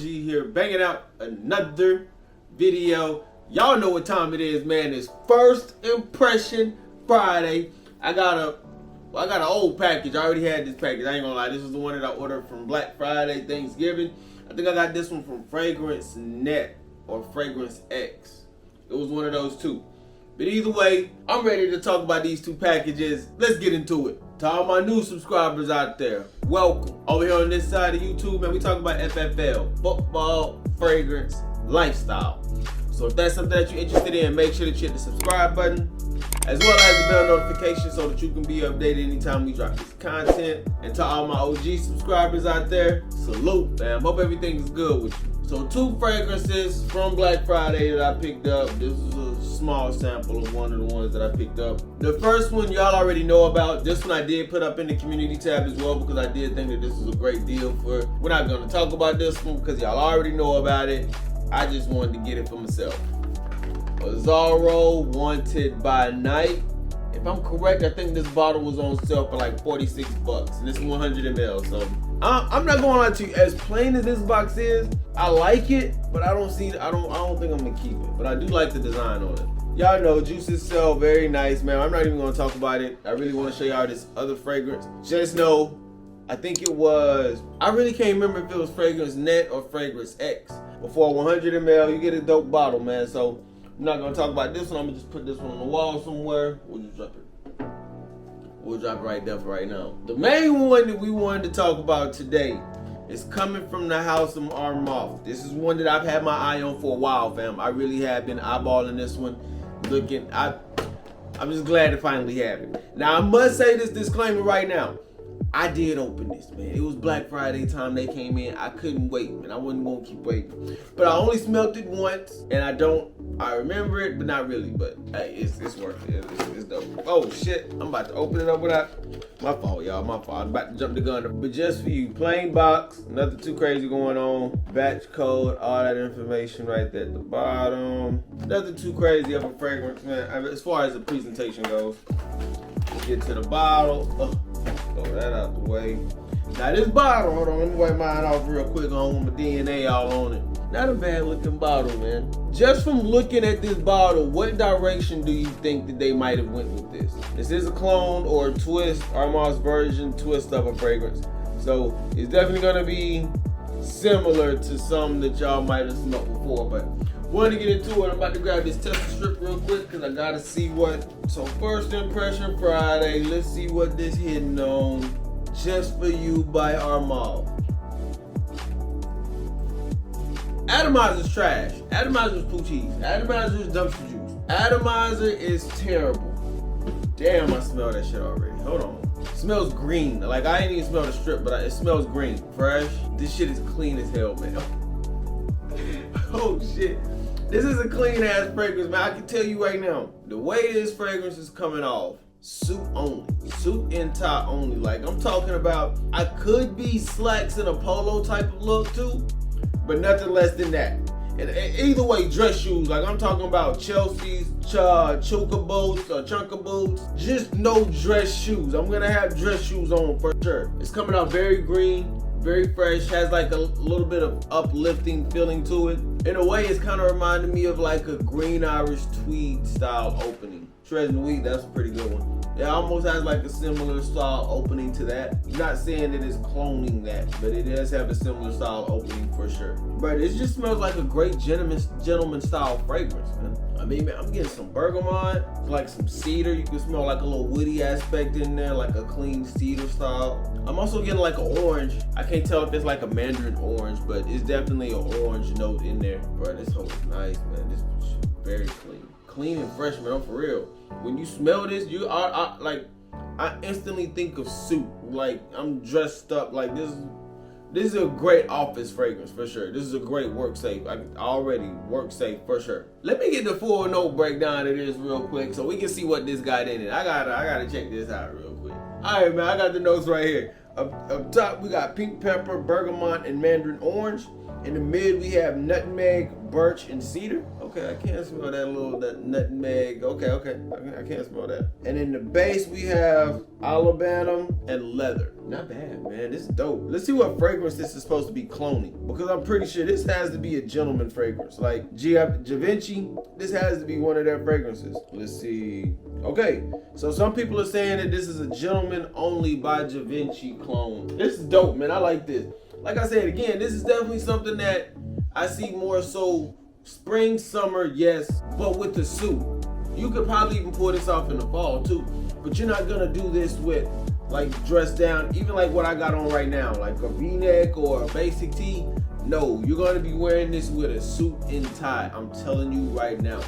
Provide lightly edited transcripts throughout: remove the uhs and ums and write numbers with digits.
here, banging out another video. Y'all know what time it is, man. It's First Impression Friday. I got an old package. I already had this package. I ain't gonna lie. This is the one that I ordered from Black Friday, Thanksgiving. I think I got this one from Fragrance Net or Fragrance X. It was one of those two. But either way, I'm ready to talk about these two packages. Let's get into it. To all my new subscribers out there, welcome. Over here on this side of YouTube, man, we talk about FFL, football, fragrance, lifestyle. So if that's something that you're interested in, make sure that you hit the subscribe button, as well as the bell notification so that you can be updated anytime we drop this content. And to all my OG subscribers out there, salute, man. Hope everything is good with you. So 2 fragrances from Black Friday that I picked up. This is a small sample of one of the ones that I picked up. The first one y'all already know about. This one I did put up in the community tab as well because I did think that this was a great deal for. We're not gonna talk about this one because y'all already know about it. I just wanted to get it for myself. Azzaro Wanted by Night. If I'm correct, I think this bottle was on sale for like 46 bucks, and it's 100 ml. So I'm not gonna lie to you. As plain as this box is, I like it, but I don't think I'm gonna keep it. But I do like the design on it. Y'all know juices sell very nice, man. I'm not even gonna talk about it. I really want to show y'all this other fragrance. Just know, I think it was. I really can't remember if it was Fragrance Net or Fragrance X. But for 100 ml, you get a dope bottle, man. So I'm not gonna talk about this one. I'm gonna just put this one on the wall somewhere. We'll just drop it. We'll drop it right there for right now. The main one that we wanted to talk about today is coming from the house of Armaf. This is one that I've had my eye on for a while, fam. I really have been eyeballing this one, looking. I'm just glad to finally have it. Now I must say this disclaimer right now. I did open this, man. It was Black Friday time they came in. I couldn't wait, man. I wasn't gonna keep waiting. But I only smelled it once, and I remember it, but not really. But hey, it's worth it. It's dope. Oh shit, I'm about to open it up without. My fault, y'all. My fault. I'm about to jump the gun. But just for you, plain box, nothing too crazy going on. Batch code, all that information right there at the bottom. Nothing too crazy of a fragrance, man. As far as the presentation goes. We'll get to the bottle. Throw that out the way. Now this bottle, hold on, let me wipe mine off real quick. I don't want my DNA all on it. Not a bad looking bottle, man. Just from looking at this bottle, what direction do you think that they might have went with this? This is a clone or a twist, Armaf's version twist of a fragrance. So it's definitely gonna be similar to some that y'all might have smelled before, but wanted to get into it. I'm about to grab this tester strip real quick because I gotta see what. So First Impression Friday, let's see what this hitting on. Just for You by Armaf. Atomizer's trash. Atomizer's poochies. Atomizer's dumpster juice. Atomizer is terrible. Damn, I smell that shit already. Hold on. It smells green. Like I ain't even smell the strip, but it smells green. Fresh. This shit is clean as hell, man. Oh shit. This is a clean ass fragrance, man. I can tell you right now, the way this fragrance is coming off, suit only, suit and tie only. Like I'm talking about, I could be slacks in a polo type of look too, but nothing less than that. And either way, dress shoes. Like I'm talking about Chelsea's, Chunka boots or Chunka boots. Just no dress shoes. I'm gonna have dress shoes on for sure. It's coming out very green. Very fresh, has like a little bit of uplifting feeling to it. In a way, it's kind of reminding me of like a green Irish tweed style opening. Treasure Weed, that's a pretty good one. It almost has like a similar style opening to that. I'm not saying that it's cloning that, but it does have a similar style opening for sure. But it just smells like a great gentleman style fragrance, man. I mean, man, I'm getting some bergamot, like some cedar. You can smell like a little woody aspect in there, like a clean cedar style. I'm also getting like an orange. I can't tell if it's like a mandarin orange, but it's definitely an orange note in there. Bro, this whole is nice, man. This is very clean. Clean and fresh, man, I'm for real. When you smell this, I instantly think of suit. Like, I'm dressed up like this. This is a great office fragrance for sure. This is a great work safe. I already work safe for sure. Let me get the full note breakdown of this real quick so we can see what this got in it. I gotta check this out real quick. All right, man, I got the notes right here. Up top, we got pink pepper, bergamot, and mandarin orange. In the mid, we have nutmeg, birch, and cedar. Okay, I can't smell that nutmeg. Okay, I can't smell that. And in the base, we have alabama and leather. Not bad, man. This is dope. Let's see what fragrance this is supposed to be cloning, because I'm pretty sure this has to be a gentleman fragrance. Like Givenchy, this has to be one of their fragrances. Let's see. Okay, so some people are saying that this is a gentleman only by Givenchy clone. This is dope, man. I like this. Like I said again, this is definitely something that I see more so spring, summer, yes, but with the suit. You could probably even pull this off in the fall too, but you're not gonna do this with like dress down, even like what I got on right now, like a V-neck or a basic tee. No, you're gonna be wearing this with a suit and tie. I'm telling you right now.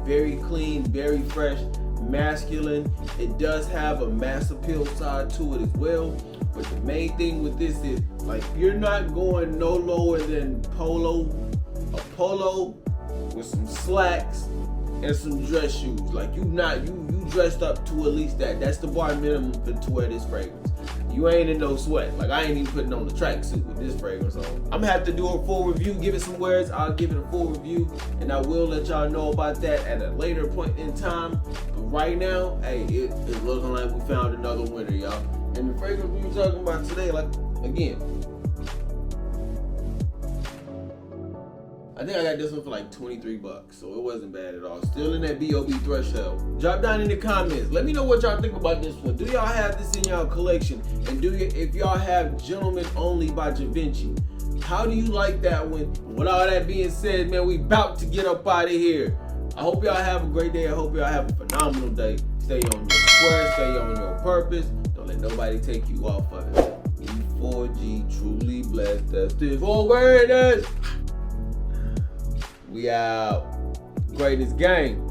Very clean, very fresh, masculine. It does have a mass appeal side to it as well. But the main thing with this is, like, you're not going no lower than a polo with some slacks and some dress shoes. Like, you dressed up to at least that. That's the bar minimum to wear this fragrance. You ain't in no sweat. Like, I ain't even putting on the tracksuit with this fragrance on. I'm gonna have to do a full review, give it some words. I'll give it a full review, and I will let y'all know about that at a later point in time. But right now, hey, it's looking like we found another winner, y'all. And the fragrance we were talking about today, like, again, I think I got this one for like 23 bucks, so it wasn't bad at all. Still in that B.O.B. threshold. Drop down in the comments. Let me know what y'all think about this one. Do y'all have this in y'all collection? And if y'all have Gentleman Only by Givenchy, how do you like that one? With all that being said, man, we about to get up out of here. I hope y'all have a great day. I hope y'all have a phenomenal day. Stay on your square, stay on your purpose. Don't let nobody take you off of it. E4G, truly blessed. That's this for awareness. We out. Greatness gang.